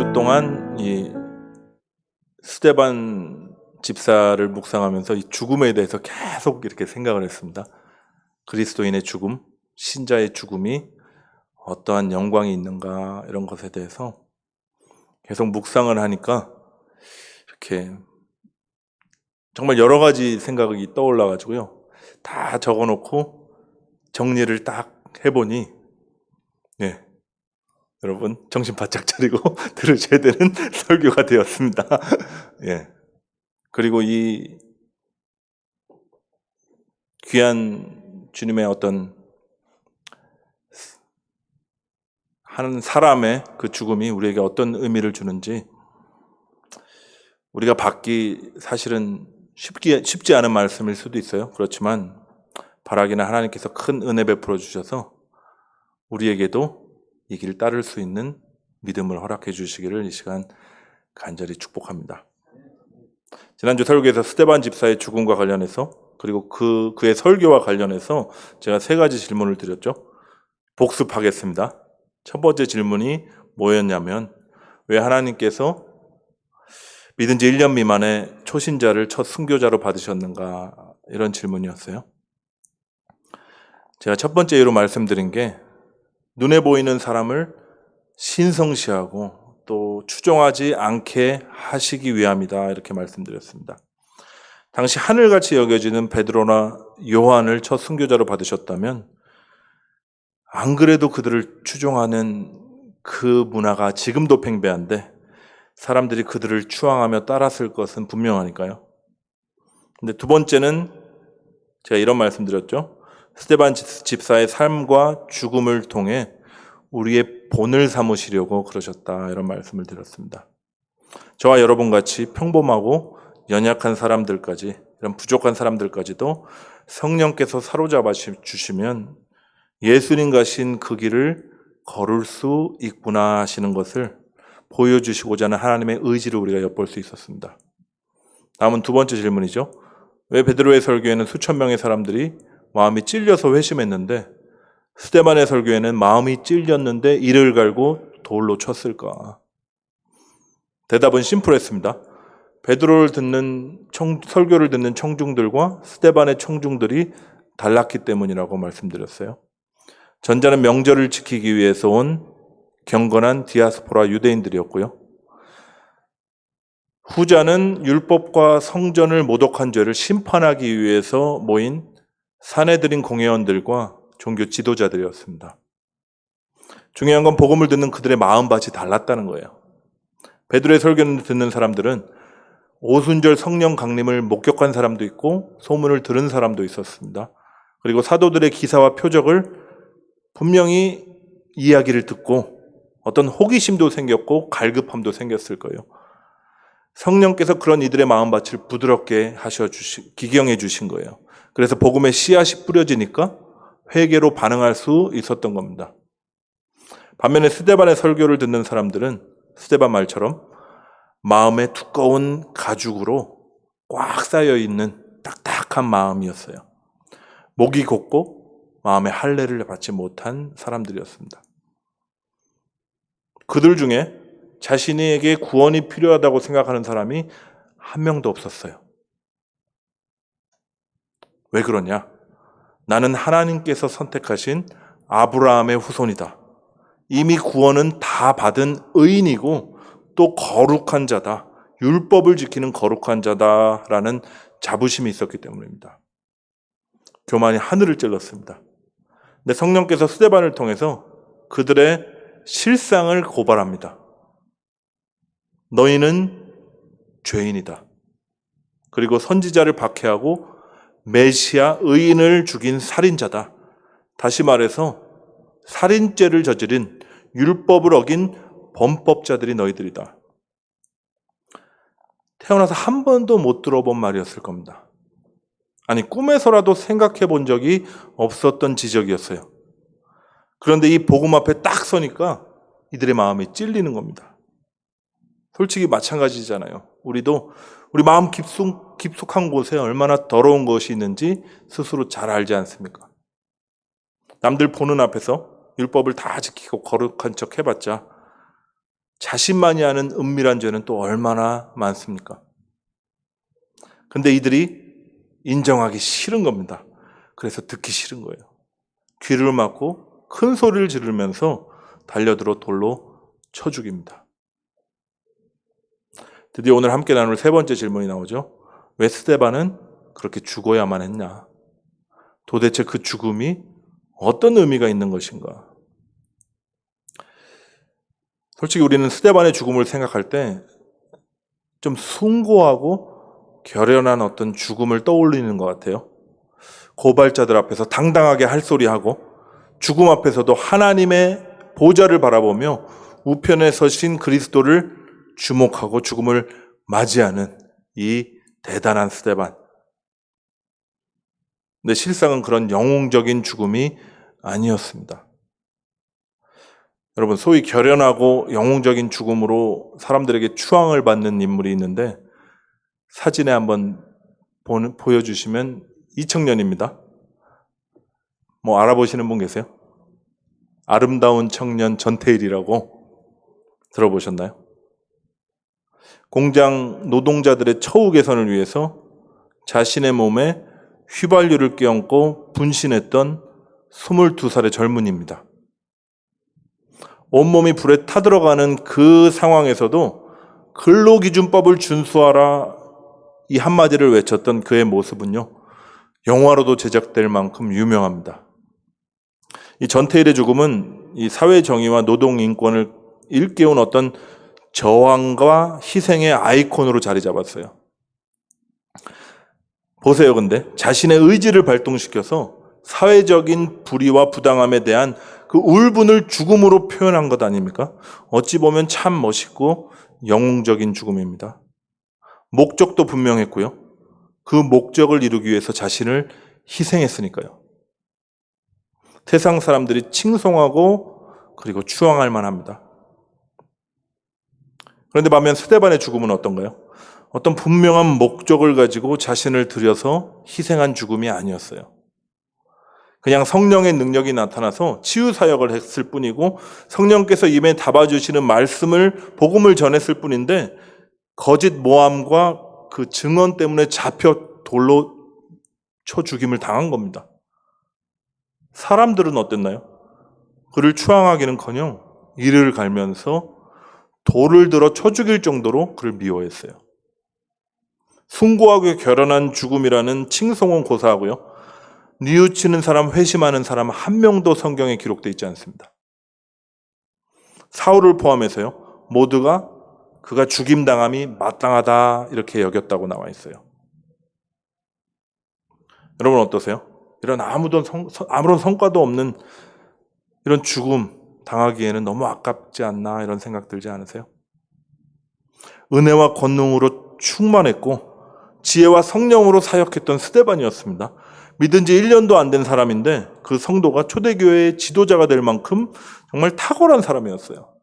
주 동안 이 스데반 집사를 묵상하면서 이 죽음에 대해서 계속 이렇게 생각을 했습니다. 그리스도인의 죽음, 신자의 죽음이 어떠한 영광이 있는가, 이런 것에 대해서 계속 묵상을 하니까 이렇게 정말 여러 가지 생각이 떠올라가지고요. 다 적어놓고 정리를 딱 해보니, 네, 여러분 정신 바짝 차리고 들으셔야 되는 설교가 되었습니다. 예. 그리고 이 귀한 주님의 어떤 한 사람의 그 죽음이 우리에게 어떤 의미를 주는지 우리가 받기 사실은 쉽지 않은 말씀일 수도 있어요. 그렇지만 바라기는 하나님께서 큰 은혜 베풀어 주셔서 우리에게도 이 길 따를 수 있는 믿음을 허락해 주시기를 이 시간 간절히 축복합니다. 지난주 설교에서 스데반 집사의 죽음과 관련해서, 그리고 그의 설교와 관련해서 제가 3가지 질문을 드렸죠. 복습하겠습니다. 첫 번째 질문이 뭐였냐면, 왜 하나님께서 믿은 지 1년 미만의 초신자를 첫 순교자로 받으셨는가, 이런 질문이었어요. 제가 첫 번째 예로 말씀드린 게, 눈에 보이는 사람을 신성시하고 또 추종하지 않게 하시기 위함이다, 이렇게 말씀드렸습니다. 당시 하늘같이 여겨지는 베드로나 요한을 첫 순교자로 받으셨다면 안 그래도 그들을 추종하는 그 문화가 지금도 팽배한데 사람들이 그들을 추앙하며 따랐을 것은 분명하니까요. 근데 두 번째는 제가 이런 말씀드렸죠. 스데반 집사의 삶과 죽음을 통해 우리의 본을 삼으시려고 그러셨다, 이런 말씀을 드렸습니다. 저와 여러분같이 평범하고 연약한 사람들까지, 이런 부족한 사람들까지도 성령께서 사로잡아 주시면 예수님 가신 그 길을 걸을 수 있구나 하시는 것을 보여주시고자 하는 하나님의 의지를 우리가 엿볼 수 있었습니다. 다음은 두 번째 질문이죠. 왜 베드로의 설교에는 수천 명의 사람들이 마음이 찔려서 회심했는데 스데반의 설교에는 마음이 찔렸는데 이를 갈고 돌로 쳤을까? 대답은 심플했습니다. 베드로를 듣는 설교를 듣는 청중들과 스데반의 청중들이 달랐기 때문이라고 말씀드렸어요. 전자는 명절을 지키기 위해서 온 경건한 디아스포라 유대인들이었고요. 후자는 율법과 성전을 모독한 죄를 심판하기 위해서 모인 사내들인 공회원들과 종교 지도자들이었습니다. 중요한 건 복음을 듣는 그들의 마음밭이 달랐다는 거예요. 베드로의 설교를 듣는 사람들은 오순절 성령 강림을 목격한 사람도 있고 소문을 들은 사람도 있었습니다. 그리고 사도들의 기사와 표적을 분명히 이야기를 듣고 어떤 호기심도 생겼고 갈급함도 생겼을 거예요. 성령께서 그런 이들의 마음밭을 부드럽게 기경해 주신 거예요. 그래서 복음의 씨앗이 뿌려지니까 회개로 반응할 수 있었던 겁니다. 반면에 스데반의 설교를 듣는 사람들은 스데반 말처럼 마음에 두꺼운 가죽으로 꽉 쌓여있는 딱딱한 마음이었어요. 목이 곧고 마음에 할례를 받지 못한 사람들이었습니다. 그들 중에 자신에게 구원이 필요하다고 생각하는 사람이 한 명도 없었어요. 왜 그러냐? 나는 하나님께서 선택하신 아브라함의 후손이다. 이미 구원은 다 받은 의인이고 또 거룩한 자다. 율법을 지키는 거룩한 자다라는 자부심이 있었기 때문입니다. 교만이 하늘을 찔렀습니다. 근데 성령께서 스데반을 통해서 그들의 실상을 고발합니다. 너희는 죄인이다. 그리고 선지자를 박해하고 메시아 의인을 죽인 살인자다. 다시 말해서 살인죄를 저지른 율법을 어긴 범법자들이 너희들이다. 태어나서 한 번도 못 들어본 말이었을 겁니다. 아니, 꿈에서라도 생각해 본 적이 없었던 지적이었어요. 그런데 이 복음 앞에 딱 서니까 이들의 마음이 찔리는 겁니다. 솔직히 마찬가지잖아요. 우리도 우리 마음 깊숙한 곳에 얼마나 더러운 것이 있는지 스스로 잘 알지 않습니까? 남들 보는 앞에서 율법을 다 지키고 거룩한 척 해봤자 자신만이 아는 은밀한 죄는 또 얼마나 많습니까? 근데 이들이 인정하기 싫은 겁니다. 그래서 듣기 싫은 거예요. 귀를 막고 큰 소리를 지르면서 달려들어 돌로 쳐 죽입니다. 드디어 오늘 함께 나눌 세 번째 질문이 나오죠. 왜 스데반은 그렇게 죽어야만 했냐? 도대체 그 죽음이 어떤 의미가 있는 것인가? 솔직히 우리는 스데반의 죽음을 생각할 때 좀 숭고하고 결연한 어떤 죽음을 떠올리는 것 같아요. 고발자들 앞에서 당당하게 할 소리하고 죽음 앞에서도 하나님의 보좌를 바라보며 우편에 서신 그리스도를 주목하고 죽음을 맞이하는 이 대단한 스데반. 근데 실상은 그런 영웅적인 죽음이 아니었습니다. 여러분, 소위 결연하고 영웅적인 죽음으로 사람들에게 추앙을 받는 인물이 있는데 사진에 한번 보여주시면 이 청년입니다. 뭐 알아보시는 분 계세요? 아름다운 청년 전태일이라고 들어보셨나요? 공장 노동자들의 처우 개선을 위해서 자신의 몸에 휘발유를 껴안고 분신했던 22살의 젊은이입니다. 온몸이 불에 타들어가는 그 상황에서도 근로기준법을 준수하라 이 한마디를 외쳤던 그의 모습은요, 영화로도 제작될 만큼 유명합니다. 이 전태일의 죽음은 이 사회정의와 노동인권을 일깨운 어떤 저항과 희생의 아이콘으로 자리 잡았어요. 보세요, 근데 자신의 의지를 발동시켜서 사회적인 불의와 부당함에 대한 그 울분을 죽음으로 표현한 것 아닙니까? 어찌 보면 참 멋있고 영웅적인 죽음입니다. 목적도 분명했고요. 그 목적을 이루기 위해서 자신을 희생했으니까요. 세상 사람들이 칭송하고 그리고 추앙할 만합니다. 그런데 반면 스데반의 죽음은 어떤가요? 어떤 분명한 목적을 가지고 자신을 들여서 희생한 죽음이 아니었어요. 그냥 성령의 능력이 나타나서 치유 사역을 했을 뿐이고 성령께서 입에 담아주시는 말씀을 복음을 전했을 뿐인데 거짓 모함과 그 증언 때문에 잡혀 돌로 쳐 죽임을 당한 겁니다. 사람들은 어땠나요? 그를 추앙하기는커녕 이를 갈면서 돌을 들어 쳐 죽일 정도로 그를 미워했어요. 숭고하게 결연한 죽음이라는 칭송은 고사하고요. 뉘우치는 사람, 회심하는 사람 한 명도 성경에 기록되어 있지 않습니다. 사울을 포함해서요, 모두가 그가 죽임당함이 마땅하다 이렇게 여겼다고 나와 있어요. 여러분 어떠세요? 이런 아무런 성과도 없는 이런 죽음 당하기에는 너무 아깝지 않나 이런 생각 들지 않으세요? 은혜와 권능으로 충만했고 지혜와 성령으로 사역했던 스데반이었습니다. 믿은 지 1년도 안 된 사람인데 그 성도가 초대교회의 지도자가 될 만큼 정말 탁월한 사람이었어요.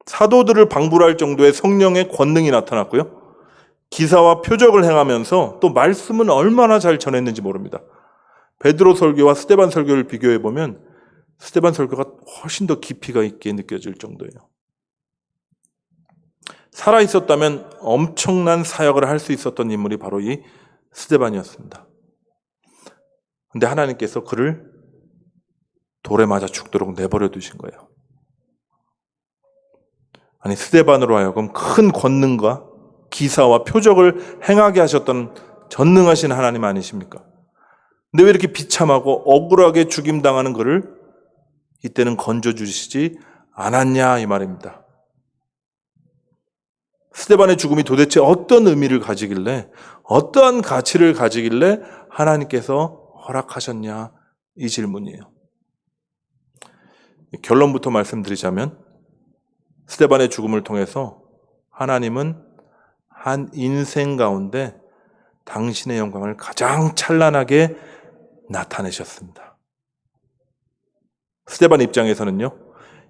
사도들을 방불할 정도의 성령의 권능이 나타났고요. 기사와 표적을 행하면서 또 말씀은 얼마나 잘 전했는지 모릅니다. 베드로 설교와 스데반 설교를 비교해보면 스데반 설교가 훨씬 더 깊이가 있게 느껴질 정도예요. 살아있었다면 엄청난 사역을 할 수 있었던 인물이 바로 이 스데반이었습니다. 근데 하나님께서 그를 돌에 맞아 죽도록 내버려 두신 거예요. 아니, 스데반으로 하여금 큰 권능과 기사와 표적을 행하게 하셨던 전능하신 하나님 아니십니까? 근데 왜 이렇게 비참하고 억울하게 죽임당하는 그를 이때는 건져주시지 않았냐 이 말입니다. 스데반의 죽음이 도대체 어떤 의미를 가지길래, 어떠한 가치를 가지길래 하나님께서 허락하셨냐 이 질문이에요. 결론부터 말씀드리자면 스데반의 죽음을 통해서 하나님은 한 인생 가운데 당신의 영광을 가장 찬란하게 나타내셨습니다. 스데반 입장에서는요,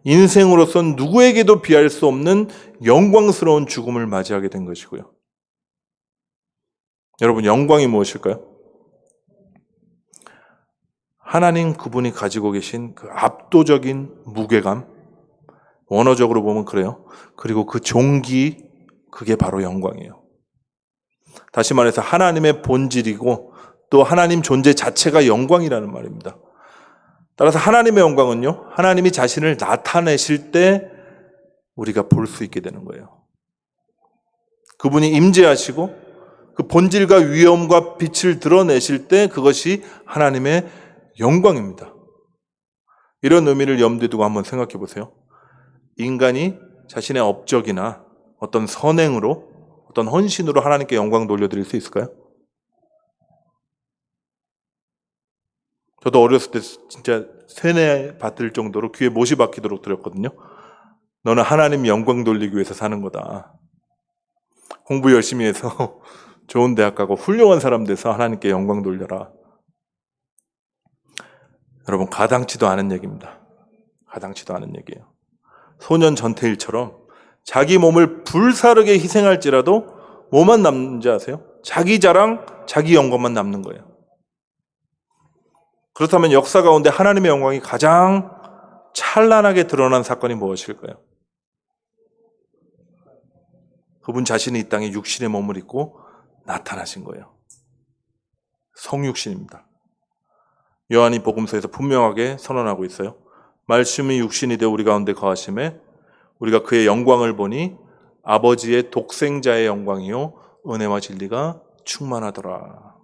인생으로선 누구에게도 비할 수 없는 영광스러운 죽음을 맞이하게 된 것이고요. 여러분, 영광이 무엇일까요? 하나님 그분이 가지고 계신 그 압도적인 무게감, 원어적으로 보면 그래요. 그리고 그 종기, 그게 바로 영광이에요. 다시 말해서 하나님의 본질이고 또 하나님 존재 자체가 영광이라는 말입니다. 따라서 하나님의 영광은요, 하나님이 자신을 나타내실 때 우리가 볼 수 있게 되는 거예요. 그분이 임재하시고 그 본질과 위엄과 빛을 드러내실 때 그것이 하나님의 영광입니다. 이런 의미를 염두에 두고 한번 생각해 보세요. 인간이 자신의 업적이나 어떤 선행으로, 어떤 헌신으로 하나님께 영광 돌려드릴 수 있을까요? 저도 어렸을 때 진짜 세뇌 받을 정도로 귀에 못이 박히도록 들었거든요. 너는 하나님 영광 돌리기 위해서 사는 거다. 공부 열심히 해서 좋은 대학 가고 훌륭한 사람 돼서 하나님께 영광 돌려라. 여러분, 가당치도 않은 얘기입니다. 가당치도 않은 얘기예요. 소년 전태일처럼 자기 몸을 불사르게 희생할지라도 뭐만 남는지 아세요? 자기 자랑, 자기 영광만 남는 거예요. 그렇다면 역사 가운데 하나님의 영광이 가장 찬란하게 드러난 사건이 무엇일까요? 그분 자신이 이 땅에 육신의 몸을 입고 나타나신 거예요. 성육신입니다. 요한이 복음서에서 분명하게 선언하고 있어요. 말씀이 육신이 되어 우리 가운데 거하심에 우리가 그의 영광을 보니 아버지의 독생자의 영광이요 은혜와 진리가 충만하더라.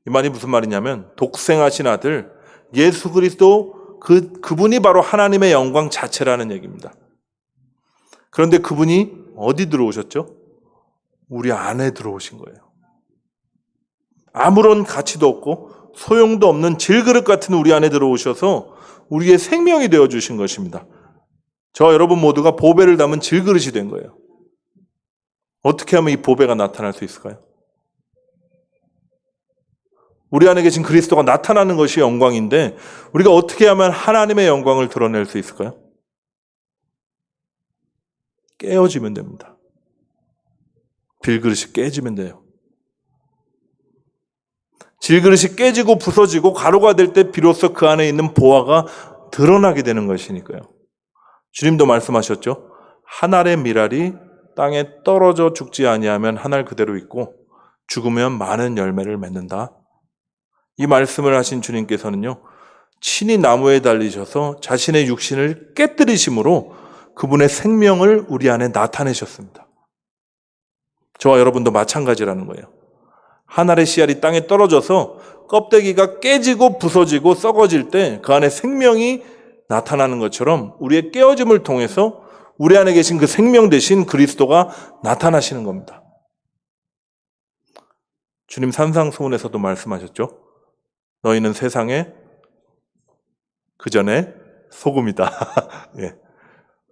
이 말이 무슨 말이냐면 독생하신 아들 예수 그리스도 그분이 바로 하나님의 영광 자체라는 얘기입니다. 그런데 그분이 어디 들어오셨죠? 우리 안에 들어오신 거예요. 아무런 가치도 없고 소용도 없는 질그릇 같은 우리 안에 들어오셔서 우리의 생명이 되어주신 것입니다. 저와 여러분 모두가 보배를 담은 질그릇이 된 거예요. 어떻게 하면 이 보배가 나타날 수 있을까요? 우리 안에 계신 그리스도가 나타나는 것이 영광인데 우리가 어떻게 하면 하나님의 영광을 드러낼 수 있을까요? 깨어지면 됩니다. 빌그릇이 깨지면 돼요. 질그릇이 깨지고 부서지고 가루가 될 때 비로소 그 안에 있는 보화가 드러나게 되는 것이니까요. 주님도 말씀하셨죠. 한 알의 밀알이 땅에 떨어져 죽지 아니하면 한 알 그대로 있고 죽으면 많은 열매를 맺는다. 이 말씀을 하신 주님께서는요, 친히 나무에 달리셔서 자신의 육신을 깨뜨리심으로 그분의 생명을 우리 안에 나타내셨습니다. 저와 여러분도 마찬가지라는 거예요. 한 알의 씨알이 땅에 떨어져서 껍데기가 깨지고 부서지고 썩어질 때 그 안에 생명이 나타나는 것처럼 우리의 깨어짐을 통해서 우리 안에 계신 그 생명 대신 그리스도가 나타나시는 겁니다. 주님 산상수훈에서도 말씀하셨죠. 너희는 세상에 그 전에 소금이다. 예.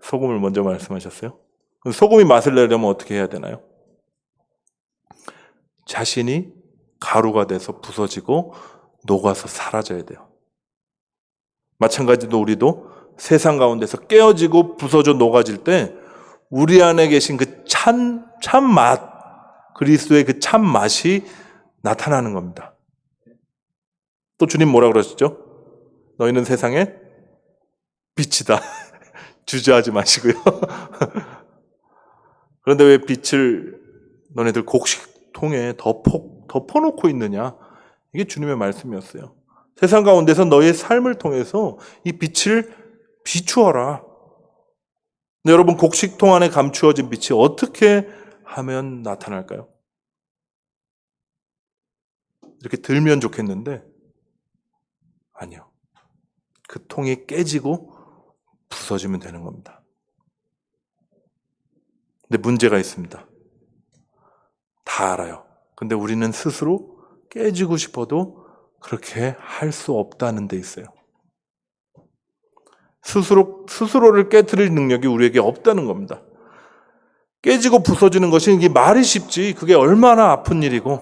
소금을 먼저 말씀하셨어요. 소금이 맛을 내려면 어떻게 해야 되나요? 자신이 가루가 돼서 부서지고 녹아서 사라져야 돼요. 마찬가지로 우리도 세상 가운데서 깨어지고 부서져 녹아질 때 우리 안에 계신 그 참 맛, 그리스도의 그 참 맛이 나타나는 겁니다. 또 주님 뭐라 그러셨죠? 너희는 세상의 빛이다. 주저하지 마시고요. 그런데 왜 빛을 너네들 곡식통에 덮어놓고 있느냐? 이게 주님의 말씀이었어요. 세상 가운데서 너의 삶을 통해서 이 빛을 비추어라. 근데 여러분, 곡식통 안에 감추어진 빛이 어떻게 하면 나타날까요? 이렇게 들면 좋겠는데 아니요. 그 통이 깨지고 부서지면 되는 겁니다. 근데 문제가 있습니다. 다 알아요. 근데 우리는 스스로 깨지고 싶어도 그렇게 할 수 없다는 데 있어요. 스스로를 깨트릴 능력이 우리에게 없다는 겁니다. 깨지고 부서지는 것이 이게 말이 쉽지 그게 얼마나 아픈 일이고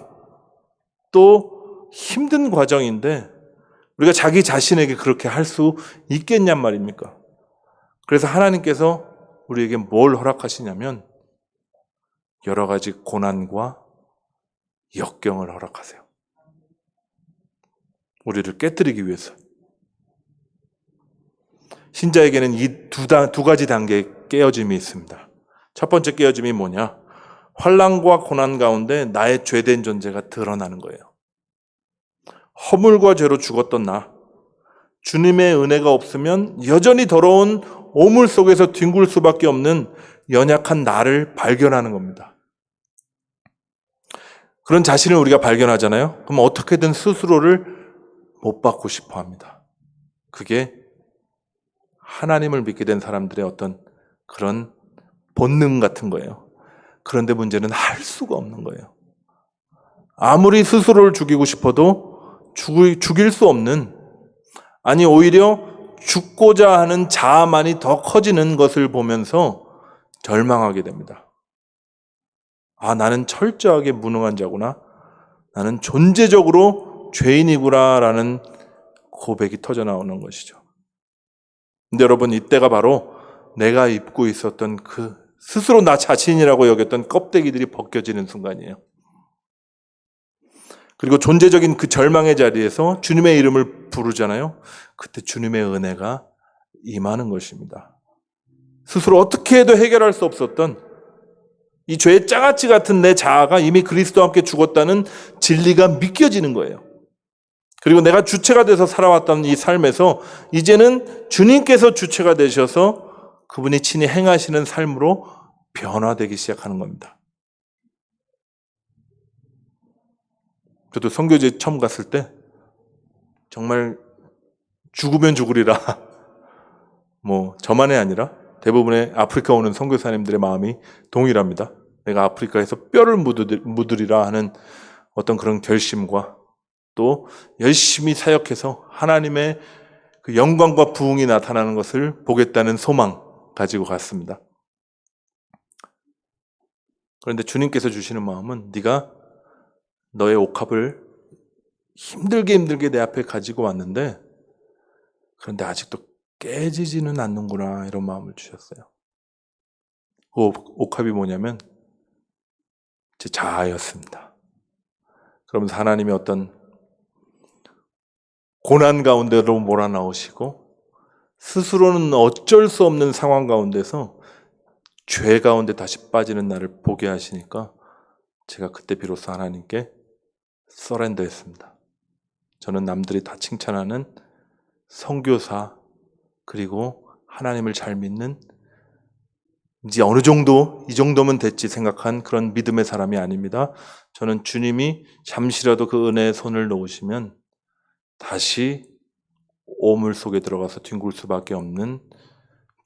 또 힘든 과정인데 우리가 자기 자신에게 그렇게 할 수 있겠냔 말입니까? 그래서 하나님께서 우리에게 뭘 허락하시냐면 여러 가지 고난과 역경을 허락하세요. 우리를 깨뜨리기 위해서. 신자에게는 이 두 가지 단계의 깨어짐이 있습니다. 첫 번째 깨어짐이 뭐냐? 환난과 고난 가운데 나의 죄된 존재가 드러나는 거예요. 허물과 죄로 죽었던 나, 주님의 은혜가 없으면 여전히 더러운 오물 속에서 뒹굴 수밖에 없는 연약한 나를 발견하는 겁니다. 그런 자신을 우리가 발견하잖아요. 그럼 어떻게든 스스로를 못 받고 싶어 합니다. 그게 하나님을 믿게 된 사람들의 어떤 그런 본능 같은 거예요. 그런데 문제는 할 수가 없는 거예요. 아무리 스스로를 죽이고 싶어도 죽일 수 없는, 아니 오히려 죽고자 하는 자아만이 더 커지는 것을 보면서 절망하게 됩니다. 아, 나는 철저하게 무능한 자구나. 나는 존재적으로 죄인이구나라는 고백이 터져 나오는 것이죠. 근데 여러분, 이때가 바로 내가 입고 있었던 그 스스로 나 자신이라고 여겼던 껍데기들이 벗겨지는 순간이에요. 그리고 존재적인 그 절망의 자리에서 주님의 이름을 부르잖아요. 그때 주님의 은혜가 임하는 것입니다. 스스로 어떻게 해도 해결할 수 없었던 이 죄의 장아찌 같은 내 자아가 이미 그리스도와 함께 죽었다는 진리가 믿겨지는 거예요. 그리고 내가 주체가 돼서 살아왔던 이 삶에서 이제는 주님께서 주체가 되셔서 그분이 친히 행하시는 삶으로 변화되기 시작하는 겁니다. 저도 선교제 처음 갔을 때 정말 죽으면 죽으리라, 저만이 아니라 대부분의 아프리카 오는 선교사님들의 마음이 동일합니다. 내가 아프리카에서 뼈를 묻으리라 하는 어떤 그런 결심과 또 열심히 사역해서 하나님의 그 영광과 부흥이 나타나는 것을 보겠다는 소망 가지고 갔습니다. 그런데 주님께서 주시는 마음은 네가 너의 옥합을 힘들게 내 앞에 가지고 왔는데 그런데 아직도 깨지지는 않는구나, 이런 마음을 주셨어요. 그 옥합이 뭐냐면 제 자아였습니다. 그러면서 하나님이 어떤 고난 가운데로 몰아넣으시고 스스로는 어쩔 수 없는 상황 가운데서 죄 가운데 다시 빠지는 나를 보게 하시니까 제가 그때 비로소 하나님께 서렌더했습니다. 저는 남들이 다 칭찬하는 선교사, 그리고 하나님을 잘 믿는, 이제 어느 정도 이 정도면 됐지 생각한 그런 믿음의 사람이 아닙니다. 저는 주님이 잠시라도 그 은혜의 손을 놓으시면 다시 오물 속에 들어가서 뒹굴 수밖에 없는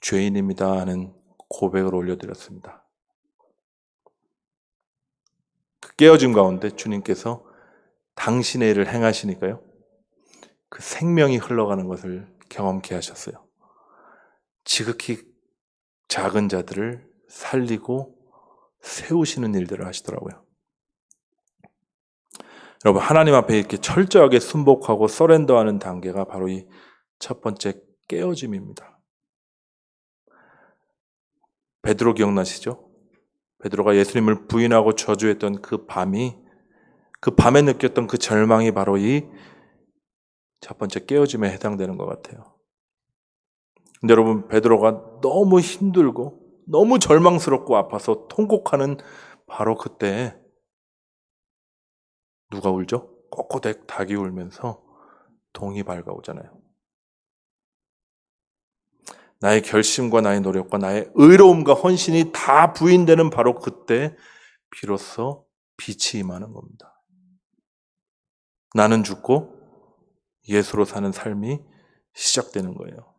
죄인입니다 하는 고백을 올려드렸습니다. 그 깨어짐 가운데 주님께서 당신의 일을 행하시니까요, 그 생명이 흘러가는 것을 경험케 하셨어요. 지극히 작은 자들을 살리고 세우시는 일들을 하시더라고요. 여러분, 하나님 앞에 이렇게 철저하게 순복하고 서렌더하는 단계가 바로 이 첫 번째 깨어짐입니다. 베드로 기억나시죠? 베드로가 예수님을 부인하고 저주했던 그 밤에 느꼈던 그 절망이 바로 이 첫 번째 깨어짐에 해당되는 것 같아요. 근데 여러분, 베드로가 너무 힘들고 너무 절망스럽고 아파서 통곡하는 바로 그때 누가 울죠? 꼬꼬댁 닭이 울면서 동이 밝아오잖아요. 나의 결심과 나의 노력과 나의 의로움과 헌신이 다 부인되는 바로 그때 비로소 빛이 임하는 겁니다. 나는 죽고 예수로 사는 삶이 시작되는 거예요.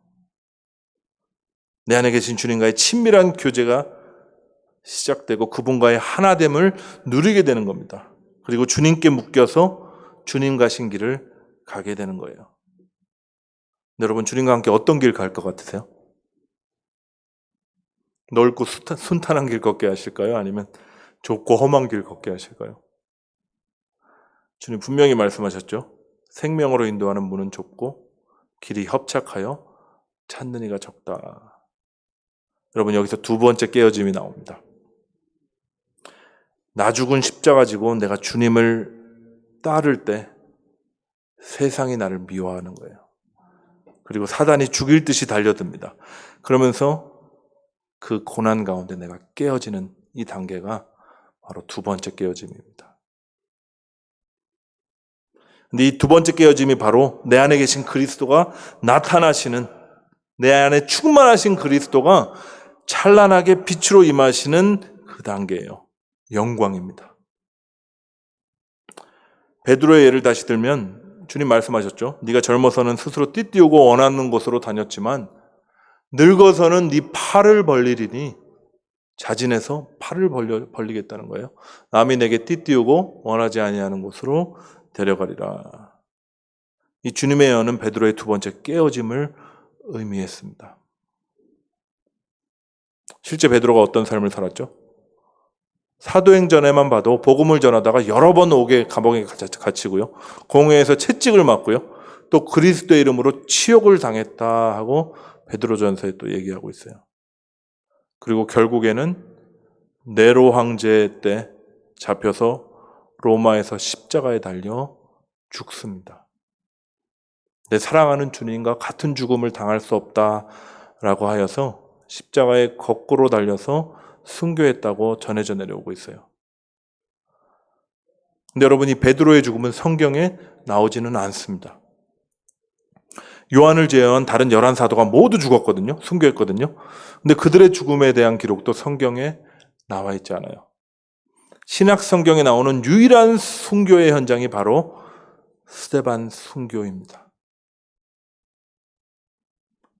내 안에 계신 주님과의 친밀한 교제가 시작되고 그분과의 하나됨을 누리게 되는 겁니다. 그리고 주님께 묶여서 주님 가신 길을 가게 되는 거예요. 여러분, 주님과 함께 어떤 길 갈 것 같으세요? 넓고 순탄한 길 걷게 하실까요? 아니면 좁고 험한 길 걷게 하실까요? 주님 분명히 말씀하셨죠. 생명으로 인도하는 문은 좁고 길이 협착하여 찾는 이가 적다. 여러분, 여기서 두 번째 깨어짐이 나옵니다. 나 죽은 십자가 지고 내가 주님을 따를 때 세상이 나를 미워하는 거예요. 그리고 사단이 죽일 듯이 달려듭니다. 그러면서 그 고난 가운데 내가 깨어지는 이 단계가 바로 두 번째 깨어짐입니다. 근데 이 두 번째 깨어짐이 바로 내 안에 계신 그리스도가 나타나시는, 내 안에 충만하신 그리스도가 찬란하게 빛으로 임하시는 그 단계예요. 영광입니다. 베드로의 예를 다시 들면 주님 말씀하셨죠. 네가 젊어서는 스스로 띠띠우고 원하는 곳으로 다녔지만 늙어서는 네 팔을 벌리리니, 자진해서 팔을 벌리겠다는 거예요. 남이 내게 띠띠우고 원하지 아니하는 곳으로 데려가리라. 이 주님의 예언은 베드로의 두 번째 깨어짐을 의미했습니다. 실제 베드로가 어떤 삶을 살았죠? 사도행전에만 봐도 복음을 전하다가 여러 번 감옥에 갇히고요. 공회에서 채찍을 맞고요. 또 그리스도의 이름으로 치욕을 당했다 하고 베드로전서에 또 얘기하고 있어요. 그리고 결국에는 네로 황제 때 잡혀서 로마에서 십자가에 달려 죽습니다. 내 사랑하는 주님과 같은 죽음을 당할 수 없다라고 하여서 십자가에 거꾸로 달려서 순교했다고 전해져 내려오고 있어요. 근데 여러분, 이 베드로의 죽음은 성경에 나오지는 않습니다. 요한을 제외한 다른 11사도가 모두 죽었거든요. 순교했거든요. 근데 그들의 죽음에 대한 기록도 성경에 나와 있지 않아요. 신약 성경에 나오는 유일한 순교의 현장이 바로 스데반 순교입니다.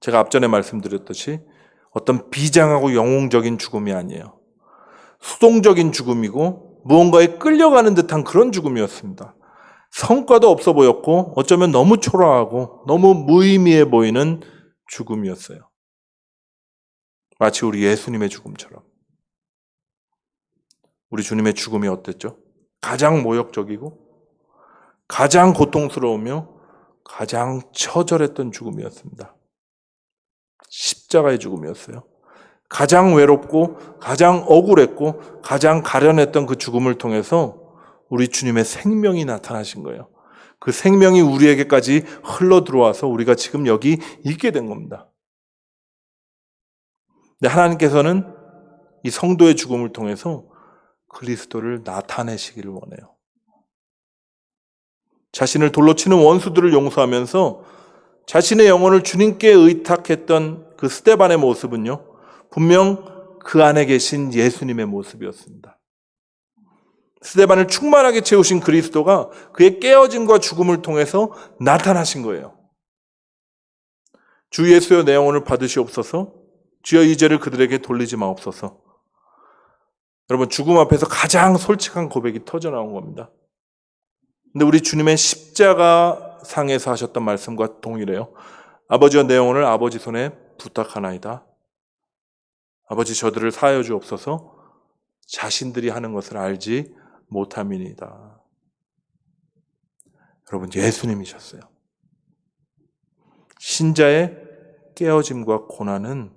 제가 앞전에 말씀드렸듯이 어떤 비장하고 영웅적인 죽음이 아니에요. 수동적인 죽음이고 무언가에 끌려가는 듯한 그런 죽음이었습니다. 성과도 없어 보였고 어쩌면 너무 초라하고 너무 무의미해 보이는 죽음이었어요. 마치 우리 예수님의 죽음처럼. 우리 주님의 죽음이 어땠죠? 가장 모욕적이고 가장 고통스러우며 가장 처절했던 죽음이었습니다. 십자가의 죽음이었어요. 가장 외롭고 가장 억울했고 가장 가련했던 그 죽음을 통해서 우리 주님의 생명이 나타나신 거예요. 그 생명이 우리에게까지 흘러 들어와서 우리가 지금 여기 있게 된 겁니다. 근데 하나님께서는 이 성도의 죽음을 통해서 그리스도를 나타내시기를 원해요. 자신을 돌로 치는 원수들을 용서하면서 자신의 영혼을 주님께 의탁했던 그 스데반의 모습은요, 분명 그 안에 계신 예수님의 모습이었습니다. 스데반을 충만하게 채우신 그리스도가 그의 깨어짐과 죽음을 통해서 나타나신 거예요. 주 예수여 내 영혼을 받으시옵소서, 주여 이 죄를 그들에게 돌리지 마옵소서. 여러분, 죽음 앞에서 가장 솔직한 고백이 터져나온 겁니다. 근데 우리 주님의 십자가 상에서 하셨던 말씀과 동일해요. 아버지여 내 영혼을 아버지 손에 부탁하나이다. 아버지 저들을 사하여 주옵소서. 자신들이 하는 것을 알지 못함이니이다. 여러분, 예수님이셨어요. 신자의 깨어짐과 고난은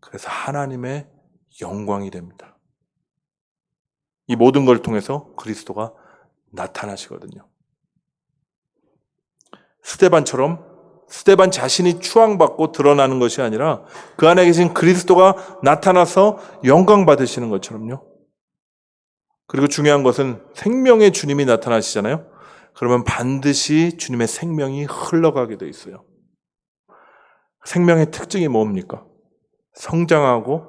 그래서 하나님의 영광이 됩니다. 이 모든 걸 통해서 그리스도가 나타나시거든요. 스데반 자신이 추앙받고 드러나는 것이 아니라 그 안에 계신 그리스도가 나타나서 영광 받으시는 것처럼요. 그리고 중요한 것은 생명의 주님이 나타나시잖아요. 그러면 반드시 주님의 생명이 흘러가게 돼 있어요. 생명의 특징이 뭡니까? 성장하고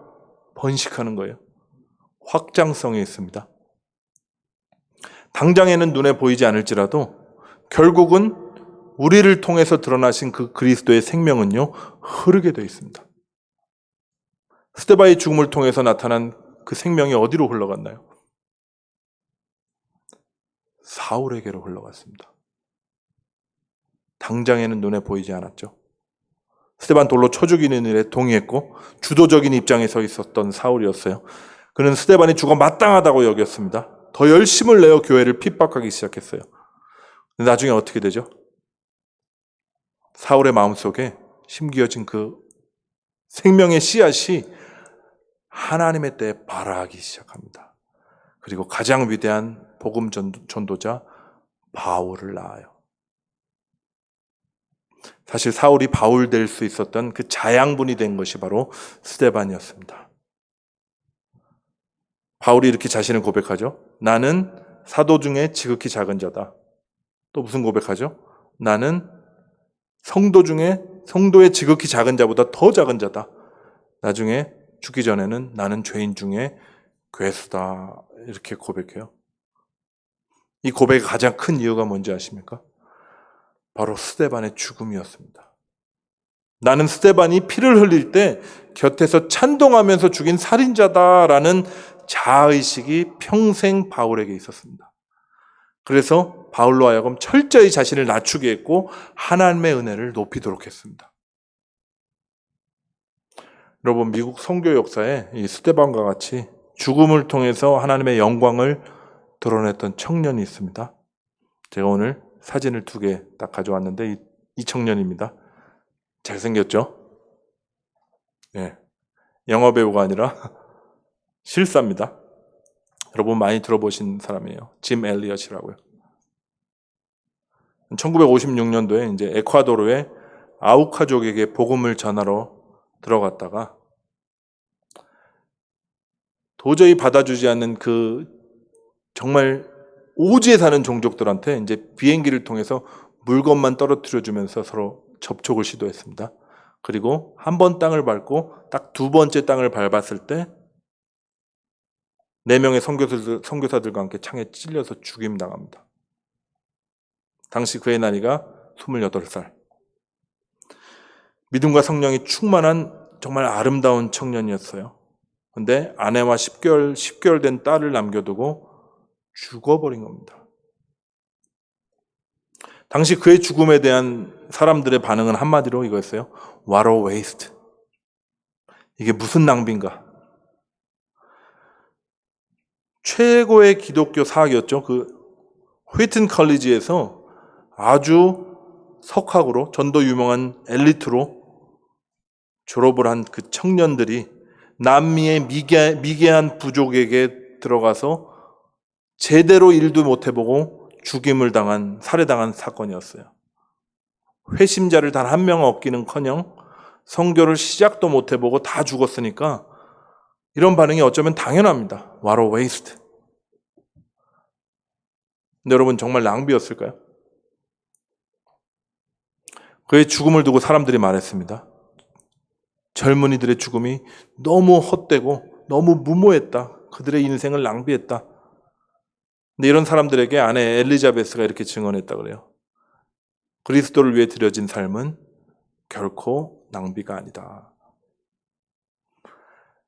번식하는 거예요. 확장성이 있습니다. 당장에는 눈에 보이지 않을지라도 결국은 우리를 통해서 드러나신 그 그리스도의 생명은요, 흐르게 되어 있습니다. 스데반의 죽음을 통해서 나타난 그 생명이 어디로 흘러갔나요? 사울에게로 흘러갔습니다. 당장에는 눈에 보이지 않았죠. 스데반 돌로 쳐 죽이는 일에 동의했고 주도적인 입장에 서 있었던 사울이었어요. 그는 스데반이 죽어 마땅하다고 여겼습니다. 더 열심을 내어 교회를 핍박하기 시작했어요. 근데 나중에 어떻게 되죠? 사울의 마음속에 심기어진 그 생명의 씨앗이 하나님의 때에 발아하기 시작합니다. 그리고 가장 위대한 복음 전도자 바울을 낳아요. 사실 사울이 바울 될 수 있었던 그 자양분이 된 것이 바로 스데반이었습니다. 바울이 이렇게 자신을 고백하죠. 나는 사도 중에 지극히 작은 자다. 또 무슨 고백하죠? 나는 성도의 지극히 작은 자보다 더 작은 자다. 나중에 죽기 전에는 나는 죄인 중에 괴수다. 이렇게 고백해요. 이 고백의 가장 큰 이유가 뭔지 아십니까? 바로 스데반의 죽음이었습니다. 나는 스데반이 피를 흘릴 때 곁에서 찬동하면서 죽인 살인자다라는 자아의식이 평생 바울에게 있었습니다. 그래서 바울로 하여금 철저히 자신을 낮추게 했고 하나님의 은혜를 높이도록 했습니다. 여러분, 미국 선교 역사에 이 스데반과 같이 죽음을 통해서 하나님의 영광을 드러냈던 청년이 있습니다. 제가 오늘 사진을 2개 딱 가져왔는데 이 청년입니다. 잘생겼죠? 네. 영화 배우가 아니라 실사입니다. 여러분 많이 들어보신 사람이에요. 짐 엘리엇이라고요. 1956년도에 이제 에콰도르의 아우카족에게 복음을 전하러 들어갔다가 도저히 받아주지 않는 그 정말 오지에 사는 종족들한테 이제 비행기를 통해서 물건만 떨어뜨려 주면서 서로 접촉을 시도했습니다. 그리고 한 번 땅을 밟고 딱 2번째 땅을 밟았을 때 4명의 선교사들과 함께 창에 찔려서 죽임당합니다. 당시 그의 나이가 28살. 믿음과 성령이 충만한 정말 아름다운 청년이었어요. 근데 아내와 10개월 된 딸을 남겨두고 죽어버린 겁니다. 당시 그의 죽음에 대한 사람들의 반응은 한마디로 이거였어요. What a waste. 이게 무슨 낭비인가. 최고의 기독교 사학이었죠. 그 휘튼 컬리지에서 아주 석학으로 전도 유명한 엘리트로 졸업을 한 그 청년들이 남미의 미개한 부족에게 들어가서 제대로 일도 못 해보고 죽임을 당한, 살해당한 사건이었어요. 회심자를 단 한 명 얻기는커녕 선교를 시작도 못 해보고 다 죽었으니까 이런 반응이 어쩌면 당연합니다. What a waste. 근데 여러분 정말 낭비였을까요? 그의 죽음을 두고 사람들이 말했습니다. 젊은이들의 죽음이 너무 헛되고 너무 무모했다. 그들의 인생을 낭비했다. 근데 이런 사람들에게 아내 엘리자베스가 이렇게 증언했다 그래요. 그리스도를 위해 드려진 삶은 결코 낭비가 아니다.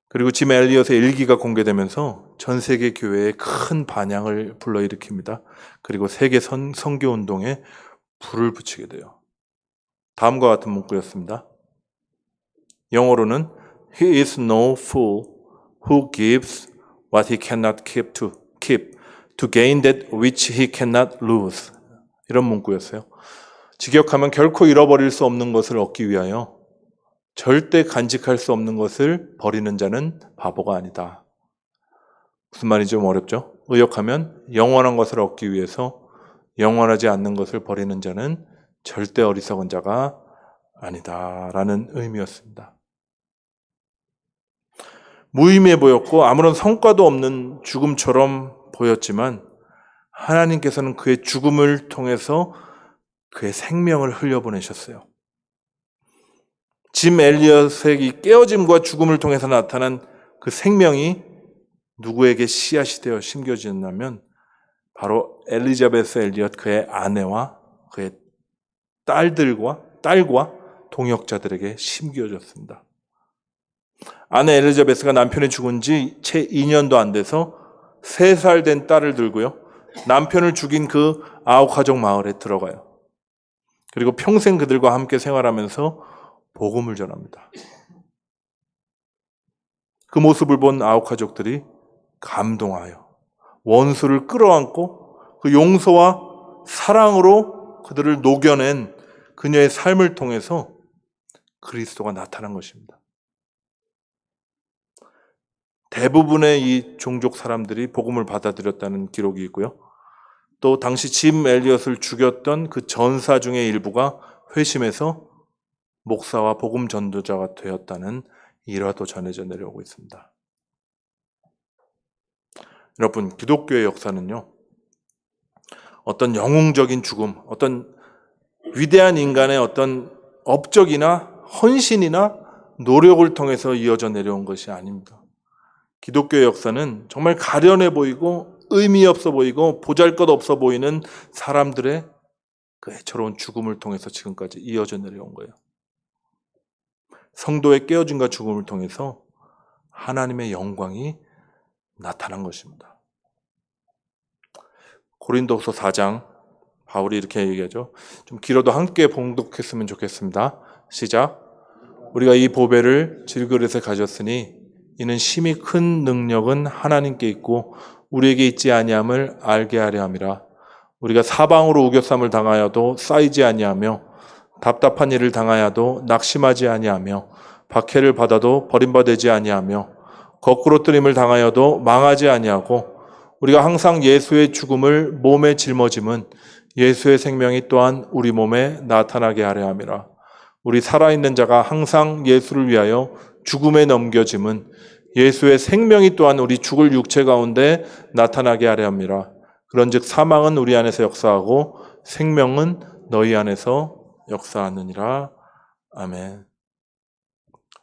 그리고 짐 엘리엇의 일기가 공개되면서 전 세계 교회에 큰 반향을 불러일으킵니다. 그리고 세계 선교 운동에 불을 붙이게 돼요. 다음과 같은 문구였습니다. 영어로는 He is no fool who gives what he cannot keep to gain that which he cannot lose. 이런 문구였어요. 직역하면 결코 잃어버릴 수 없는 것을 얻기 위하여 절대 간직할 수 없는 것을 버리는 자는 바보가 아니다. 무슨 말인지 좀 어렵죠? 의역하면 영원한 것을 얻기 위해서 영원하지 않는 것을 버리는 자는 절대 어리석은 자가 아니다. 라는 의미였습니다. 무의미해 보였고 아무런 성과도 없는 죽음처럼 보였지만 하나님께서는 그의 죽음을 통해서 그의 생명을 흘려보내셨어요. 짐 엘리엇의 이 깨어짐과 죽음을 통해서 나타난 그 생명이 누구에게 씨앗이 되어 심겨지냐면 바로 엘리자베스 엘리엇 그의 아내와 그의 딸과 동역자들에게 심겨졌습니다. 아내 엘리자베스가 남편이 죽은 지 채 2년도 안 돼서 3살 된 딸을 들고요. 남편을 죽인 그 아우카족 마을에 들어가요. 그리고 평생 그들과 함께 생활하면서 복음을 전합니다. 그 모습을 본 아우카족들이 감동하여 원수를 끌어안고 그 용서와 사랑으로 그들을 녹여낸 그녀의 삶을 통해서 그리스도가 나타난 것입니다. 대부분의 이 종족 사람들이 복음을 받아들였다는 기록이 있고요. 또 당시 짐 엘리엇을 죽였던 그 전사 중의 일부가 회심해서 목사와 복음 전도자가 되었다는 일화도 전해져 내려오고 있습니다. 여러분, 기독교의 역사는요, 어떤 영웅적인 죽음, 어떤 위대한 인간의 어떤 업적이나 헌신이나 노력을 통해서 이어져 내려온 것이 아닙니다. 기독교의 역사는 정말 가련해 보이고 의미 없어 보이고 보잘것없어 보이는 사람들의 그 애처로운 죽음을 통해서 지금까지 이어져 내려온 거예요. 성도의 깨어짐과 죽음을 통해서 하나님의 영광이 나타난 것입니다. 고린도후서 4장 바울이 이렇게 얘기하죠. 좀 길어도 함께 봉독했으면 좋겠습니다. 시작. 우리가 이 보배를 질그릇에 가졌으니 이는 심히 큰 능력은 하나님께 있고 우리에게 있지 아니함을 알게 하려 함이라. 우리가 사방으로 우겨쌈을 당하여도 쌓이지 아니하며 답답한 일을 당하여도 낙심하지 아니하며 박해를 받아도 버림받지 아니하며 거꾸로 뜨림을 당하여도 망하지 아니하고 우리가 항상 예수의 죽음을 몸에 짊어짐은 예수의 생명이 또한 우리 몸에 나타나게 하려 함이라. 우리 살아있는 자가 항상 예수를 위하여 죽음에 넘겨짐은 예수의 생명이 또한 우리 죽을 육체 가운데 나타나게 하려 함이라. 그런즉 사망은 우리 안에서 역사하고 생명은 너희 안에서 역사하느니라. 아멘.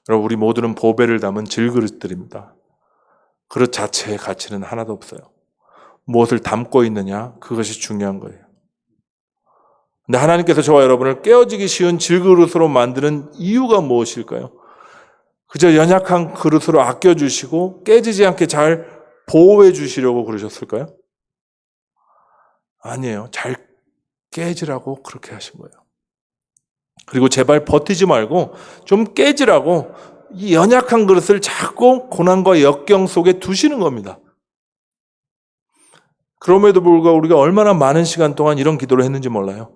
여러분, 우리 모두는 보배를 담은 질그릇들입니다. 그릇 자체의 가치는 하나도 없어요. 무엇을 담고 있느냐, 그것이 중요한 거예요. 근데 하나님께서 저와 여러분을 깨어지기 쉬운 질그릇으로 만드는 이유가 무엇일까요? 그저 연약한 그릇으로 아껴주시고 깨지지 않게 잘 보호해 주시려고 그러셨을까요? 아니에요. 잘 깨지라고 그렇게 하신 거예요. 그리고 제발 버티지 말고 좀 깨지라고 이 연약한 그릇을 자꾸 고난과 역경 속에 두시는 겁니다. 그럼에도 불구하고 우리가 얼마나 많은 시간 동안 이런 기도를 했는지 몰라요.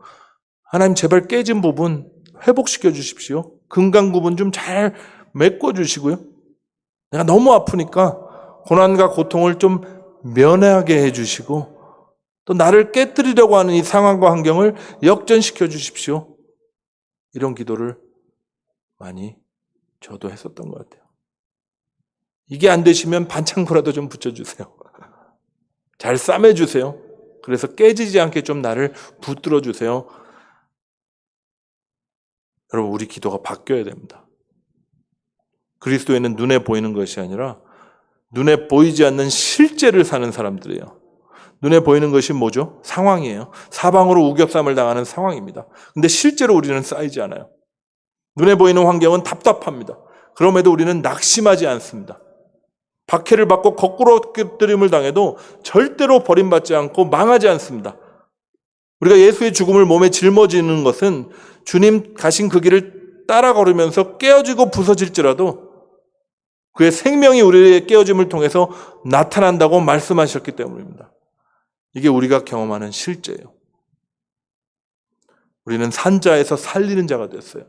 하나님, 제발 깨진 부분 회복시켜 주십시오. 금강 부분 좀 잘 메꿔 주시고요. 내가 너무 아프니까 고난과 고통을 좀 면하게 해 주시고 또 나를 깨뜨리려고 하는 이 상황과 환경을 역전시켜 주십시오. 이런 기도를 많이 저도 했었던 것 같아요. 이게 안 되시면 반창고라도 좀 붙여주세요. 잘 싸매주세요. 그래서 깨지지 않게 좀 나를 붙들어 주세요. 여러분, 우리 기도가 바뀌어야 됩니다. 그리스도에는 눈에 보이는 것이 아니라 눈에 보이지 않는 실제를 사는 사람들이에요. 눈에 보이는 것이 뭐죠? 상황이에요. 사방으로 우겨쌈을 당하는 상황입니다. 근데 실제로 우리는 쌓이지 않아요. 눈에 보이는 환경은 답답합니다. 그럼에도 우리는 낙심하지 않습니다. 박해를 받고 거꾸로 뜨림을 당해도 절대로 버림받지 않고 망하지 않습니다. 우리가 예수의 죽음을 몸에 짊어지는 것은 주님 가신 그 길을 따라 걸으면서 깨어지고 부서질지라도 그의 생명이 우리의 깨어짐을 통해서 나타난다고 말씀하셨기 때문입니다. 이게 우리가 경험하는 실제예요. 우리는 산자에서 살리는 자가 됐어요.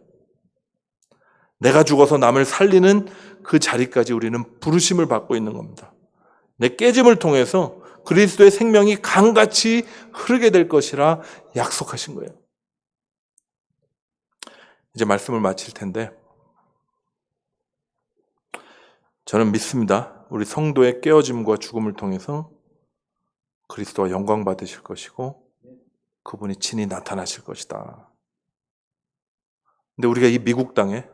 내가 죽어서 남을 살리는 그 자리까지 우리는 부르심을 받고 있는 겁니다. 내 깨짐을 통해서 그리스도의 생명이 강같이 흐르게 될 것이라 약속하신 거예요. 이제 말씀을 마칠 텐데 저는 믿습니다. 우리 성도의 깨어짐과 죽음을 통해서 그리스도가 영광 받으실 것이고 그분이 친히 나타나실 것이다. 근데 우리가 이 미국 땅에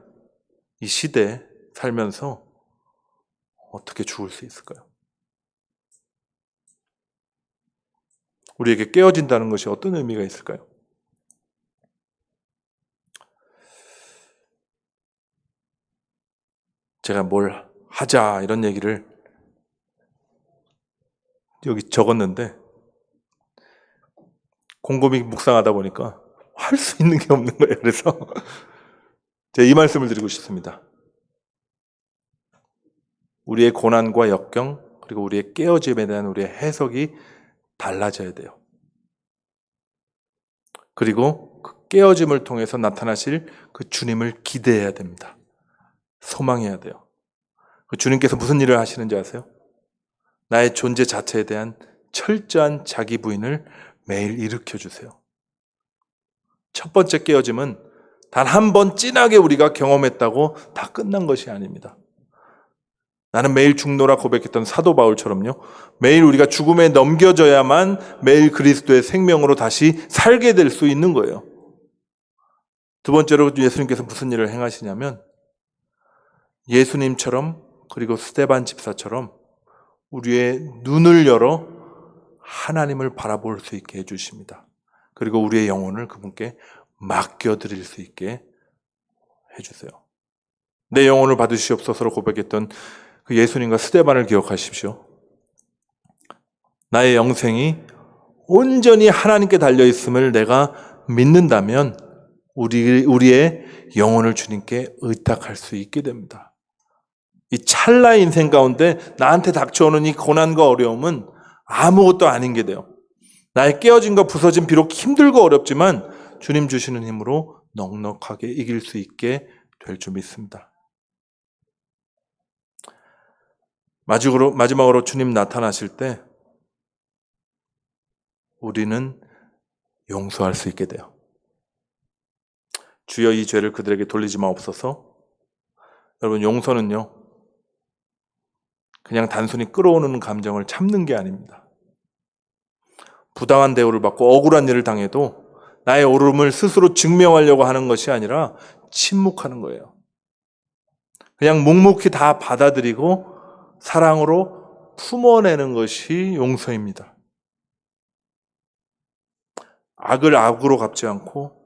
이 시대에 살면서 어떻게 죽을 수 있을까요? 우리에게 깨어진다는 것이 어떤 의미가 있을까요? 제가 뭘 하자 이런 얘기를 여기 적었는데 곰곰이 묵상하다 보니까 할 수 있는 게 없는 거예요. 그래서 제가 이 말씀을 드리고 싶습니다. 우리의 고난과 역경 그리고 우리의 깨어짐에 대한 우리의 해석이 달라져야 돼요. 그리고 그 깨어짐을 통해서 나타나실 그 주님을 기대해야 됩니다. 소망해야 돼요. 그 주님께서 무슨 일을 하시는지 아세요? 나의 존재 자체에 대한 철저한 자기 부인을 매일 일으켜 주세요. 첫 번째 깨어짐은 단 한 번 진하게 우리가 경험했다고 다 끝난 것이 아닙니다. 나는 매일 죽노라 고백했던 사도 바울처럼요. 매일 우리가 죽음에 넘겨져야만 매일 그리스도의 생명으로 다시 살게 될 수 있는 거예요. 두 번째로 예수님께서 무슨 일을 행하시냐면 예수님처럼 그리고 스데반 집사처럼 우리의 눈을 열어 하나님을 바라볼 수 있게 해주십니다. 그리고 우리의 영혼을 그분께 맡겨드릴 수 있게 해주세요. 내 영혼을 받으시옵소서로 고백했던 그 예수님과 스데반을 기억하십시오. 나의 영생이 온전히 하나님께 달려있음을 내가 믿는다면 우리의 영혼을 주님께 의탁할 수 있게 됩니다. 이 찰나의 인생 가운데 나한테 닥쳐오는 이 고난과 어려움은 아무것도 아닌 게 돼요. 나의 깨어짐과 부서짐 비록 힘들고 어렵지만 주님 주시는 힘으로 넉넉하게 이길 수 있게 될 줄 믿습니다. 마지막으로 주님 나타나실 때 우리는 용서할 수 있게 돼요. 주여 이 죄를 그들에게 돌리지 마옵소서. 여러분, 용서는요 그냥 단순히 끌어오는 감정을 참는 게 아닙니다. 부당한 대우를 받고 억울한 일을 당해도 나의 옳음을 스스로 증명하려고 하는 것이 아니라 침묵하는 거예요. 그냥 묵묵히 다 받아들이고 사랑으로 품어내는 것이 용서입니다. 악을 악으로 갚지 않고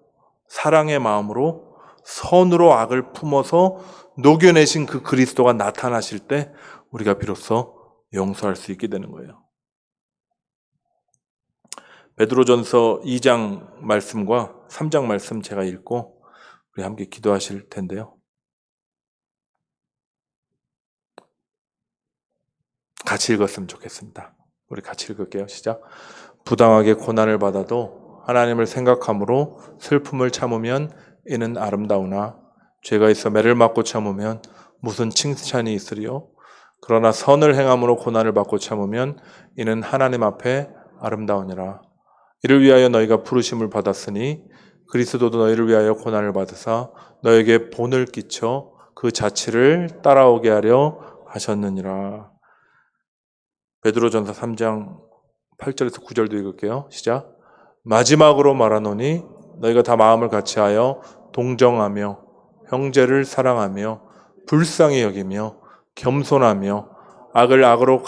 사랑의 마음으로 선으로 악을 품어서 녹여내신 그 그리스도가 나타나실 때 우리가 비로소 용서할 수 있게 되는 거예요. 베드로전서 2장 말씀과 3장 말씀 제가 읽고 우리 함께 기도하실 텐데요. 같이 읽었으면 좋겠습니다. 우리 같이 읽을게요. 시작. 부당하게 고난을 받아도 하나님을 생각함으로 슬픔을 참으면 이는 아름다우나 죄가 있어 매를 맞고 참으면 무슨 칭찬이 있으리요? 그러나 선을 행함으로 고난을 받고 참으면 이는 하나님 앞에 아름다우니라. 이를 위하여 너희가 부르심을 받았으니 그리스도도 너희를 위하여 고난을 받으사 너에게 본을 끼쳐 그 자취를 따라오게 하려 하셨느니라. 베드로전서 3장 8절에서 9절도 읽을게요. 시작. 마지막으로 말하노니 너희가 다 마음을 같이하여 동정하며 형제를 사랑하며 불쌍히 여기며 겸손하며 악을 악으로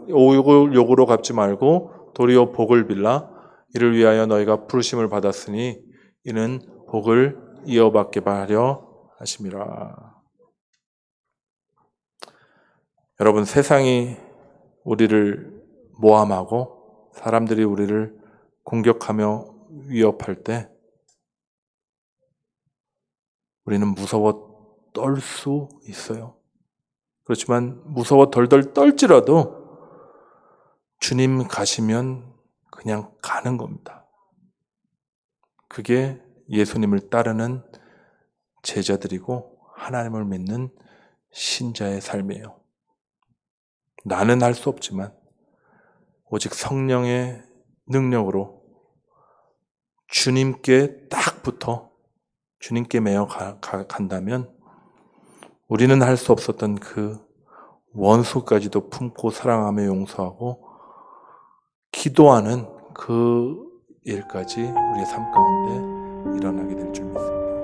욕으로 갚지 말고 도리어 복을 빌라. 이를 위하여 너희가 부르심을 받았으니 이는 복을 이어받게 하려 하심이라. 여러분, 세상이 우리를 모함하고 사람들이 우리를 공격하며 위협할 때 우리는 무서워 떨 수 있어요. 그렇지만 무서워 덜덜 떨지라도 주님 가시면 그냥 가는 겁니다. 그게 예수님을 따르는 제자들이고 하나님을 믿는 신자의 삶이에요. 나는 할 수 없지만 오직 성령의 능력으로 주님께 딱 붙어 주님께 매어 간다면 우리는 할 수 없었던 그 원수까지도 품고 사랑하며 용서하고 기도하는 그 일까지 우리의 삶 가운데 일어나게 될 줄 믿습니다.